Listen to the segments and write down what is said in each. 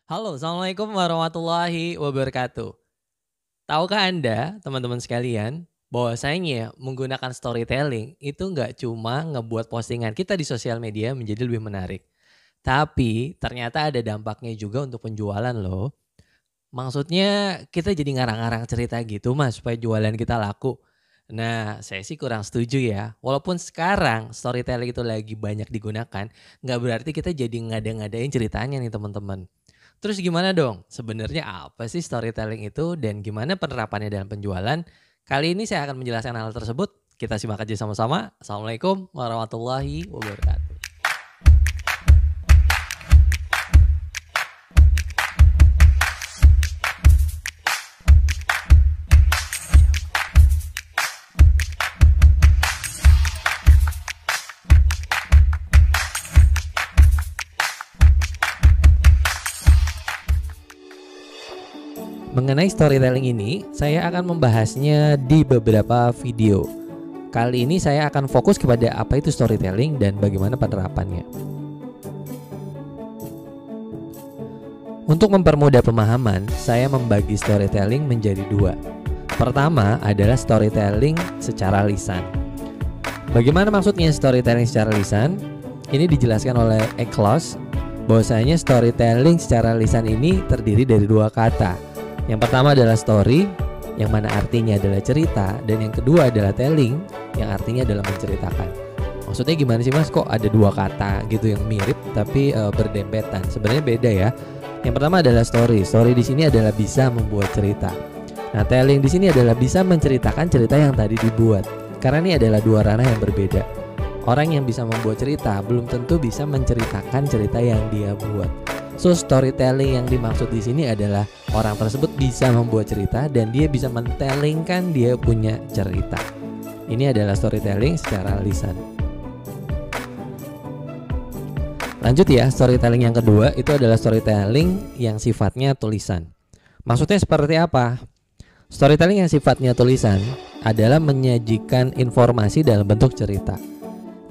Halo, Assalamualaikum warahmatullahi wabarakatuh. Tahukah Anda, teman-teman sekalian, bahwasanya menggunakan storytelling itu nggak cuma ngebuat postingan kita di sosial media menjadi lebih menarik. Tapi ternyata ada dampaknya juga untuk penjualan loh. Maksudnya kita jadi ngarang-ngarang cerita gitu mas supaya jualan kita laku. Nah saya sih kurang setuju ya. Walaupun sekarang storytelling itu lagi banyak digunakan, nggak berarti kita jadi ngada-ngadain ceritanya nih teman-teman. Terus gimana dong? Sebenarnya apa sih storytelling itu dan gimana penerapannya dalam penjualan? Kali ini saya akan menjelaskan hal tersebut. Kita simak aja sama-sama. Assalamualaikum warahmatullahi wabarakatuh. Mengenai storytelling ini, saya akan membahasnya di beberapa video. Kali ini saya akan fokus kepada apa itu storytelling dan bagaimana penerapannya. Untuk mempermudah pemahaman, saya membagi storytelling menjadi dua. Pertama adalah storytelling secara lisan. Bagaimana maksudnya storytelling secara lisan? Ini dijelaskan oleh Eckloss bahwasanya storytelling secara lisan ini terdiri dari dua kata. Yang pertama adalah story, yang mana artinya adalah cerita, dan yang kedua adalah telling, yang artinya adalah menceritakan. Maksudnya gimana sih mas? Kok ada dua kata gitu yang mirip tapi berdempetan? Sebenarnya beda ya. Yang pertama adalah story. Story di sini adalah bisa membuat cerita. Nah, telling di sini adalah bisa menceritakan cerita yang tadi dibuat. Karena ini adalah dua ranah yang berbeda. Orang yang bisa membuat cerita belum tentu bisa menceritakan cerita yang dia buat. So storytelling yang dimaksud di sini adalah orang tersebut bisa membuat cerita dan dia bisa mentellingkan dia punya cerita. Ini adalah storytelling secara lisan. Lanjut ya, storytelling yang kedua itu adalah storytelling yang sifatnya tulisan. Maksudnya seperti apa? Storytelling yang sifatnya tulisan adalah menyajikan informasi dalam bentuk cerita.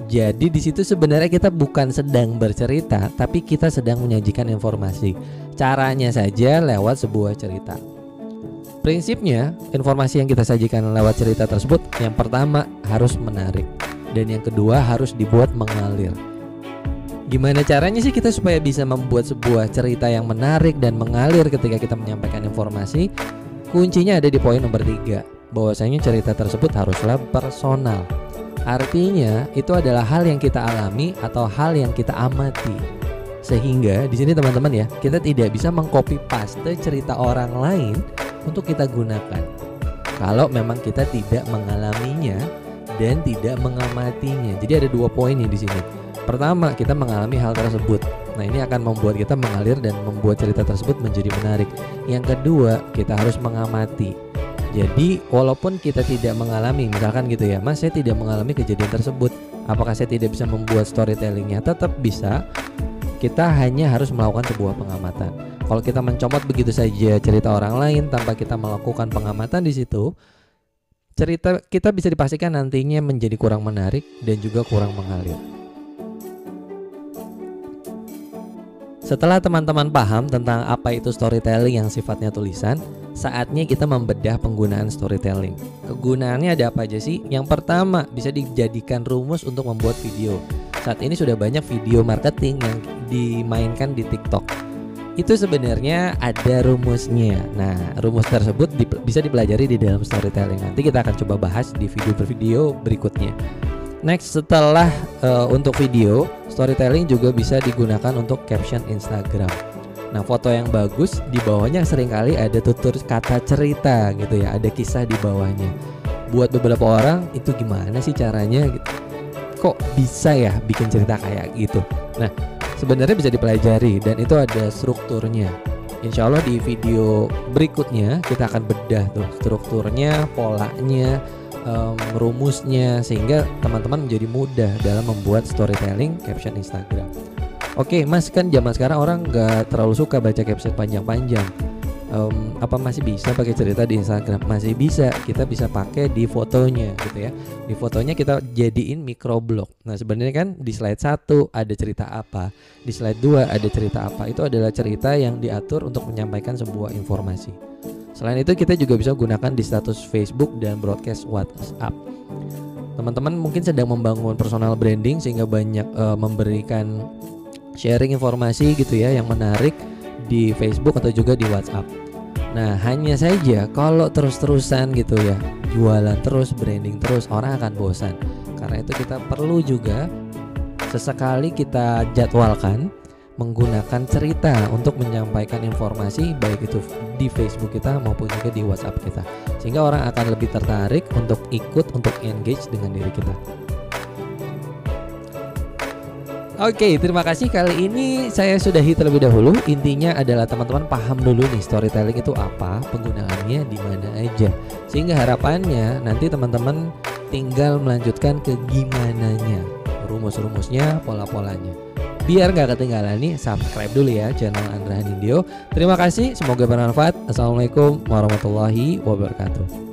Jadi di situ sebenarnya kita bukan sedang bercerita, tapi kita sedang menyajikan informasi. Caranya saja lewat sebuah cerita. Prinsipnya, informasi yang kita sajikan lewat cerita tersebut yang pertama harus menarik dan yang kedua harus dibuat mengalir. Gimana caranya sih kita supaya bisa membuat sebuah cerita yang menarik dan mengalir ketika kita menyampaikan informasi? Kuncinya ada di poin nomor 3, bahwasanya cerita tersebut haruslah personal. Artinya itu adalah hal yang kita alami atau hal yang kita amati. Sehingga di sini teman-teman ya, kita tidak bisa mengcopy paste cerita orang lain untuk kita gunakan. Kalau memang kita tidak mengalaminya dan tidak mengamatinya. Jadi ada dua poin di sini. Pertama, kita mengalami hal tersebut. Nah, ini akan membuat kita mengalir dan membuat cerita tersebut menjadi menarik. Yang kedua, kita harus mengamati. Jadi walaupun kita tidak mengalami, misalkan gitu ya, mas saya tidak mengalami kejadian tersebut, apakah saya tidak bisa membuat storytellingnya? Tetap bisa. Kita hanya harus melakukan sebuah pengamatan. Kalau kita mencomot begitu saja cerita orang lain tanpa kita melakukan pengamatan di situ, cerita kita bisa dipastikan nantinya menjadi kurang menarik dan juga kurang mengalir. Setelah teman-teman paham tentang apa itu storytelling yang sifatnya tulisan, saatnya kita membedah penggunaan storytelling. Kegunaannya ada apa aja sih? Yang pertama, bisa dijadikan rumus untuk membuat video. Saat ini sudah banyak video marketing yang dimainkan di TikTok. Itu sebenarnya ada rumusnya. Nah, rumus tersebut bisa dipelajari di dalam storytelling. Nanti kita akan coba bahas di video berikutnya. Next, setelah untuk video, storytelling juga bisa digunakan untuk caption Instagram. Nah, foto yang bagus di bawahnya seringkali ada tutur kata cerita gitu ya, ada kisah di bawahnya. Buat beberapa orang itu gimana sih caranya gitu? Kok bisa ya bikin cerita kayak gitu? Nah, sebenarnya bisa dipelajari dan itu ada strukturnya. Insya Allah di video berikutnya kita akan bedah tuh strukturnya, polanya, rumusnya, sehingga teman-teman menjadi mudah dalam membuat storytelling caption Instagram. Oke mas, kan zaman sekarang orang nggak terlalu suka baca caption panjang-panjang. apa masih bisa pakai cerita di Instagram? Masih bisa. Kita bisa pakai di fotonya gitu ya. Di fotonya kita jadiin microblog. Nah sebenarnya kan di slide 1 ada cerita apa, di slide 2 ada cerita apa. Itu adalah cerita yang diatur untuk menyampaikan sebuah informasi. Selain itu kita juga bisa gunakan di status Facebook dan broadcast WhatsApp. Teman-teman mungkin sedang membangun personal branding sehingga banyak memberikan sharing informasi gitu ya yang menarik di Facebook atau juga di WhatsApp. Nah hanya saja kalau terus-terusan gitu ya jualan terus, branding terus, orang akan bosan. Karena itu kita perlu juga sesekali kita jadwalkan menggunakan cerita untuk menyampaikan informasi baik itu di Facebook kita maupun juga di WhatsApp kita, sehingga orang akan lebih tertarik untuk ikut, untuk engage dengan diri kita. Oke, terima kasih. Kali ini saya sudahi terlebih dahulu. Intinya adalah teman-teman paham dulu nih storytelling itu apa, penggunaannya di mana aja. Sehingga harapannya nanti teman-teman tinggal melanjutkan ke gimananya, rumus-rumusnya, pola-polanya. Biar gak ketinggalan nih, subscribe dulu ya channel Andra Hanindyo. Terima kasih, semoga bermanfaat. Assalamualaikum warahmatullahi wabarakatuh.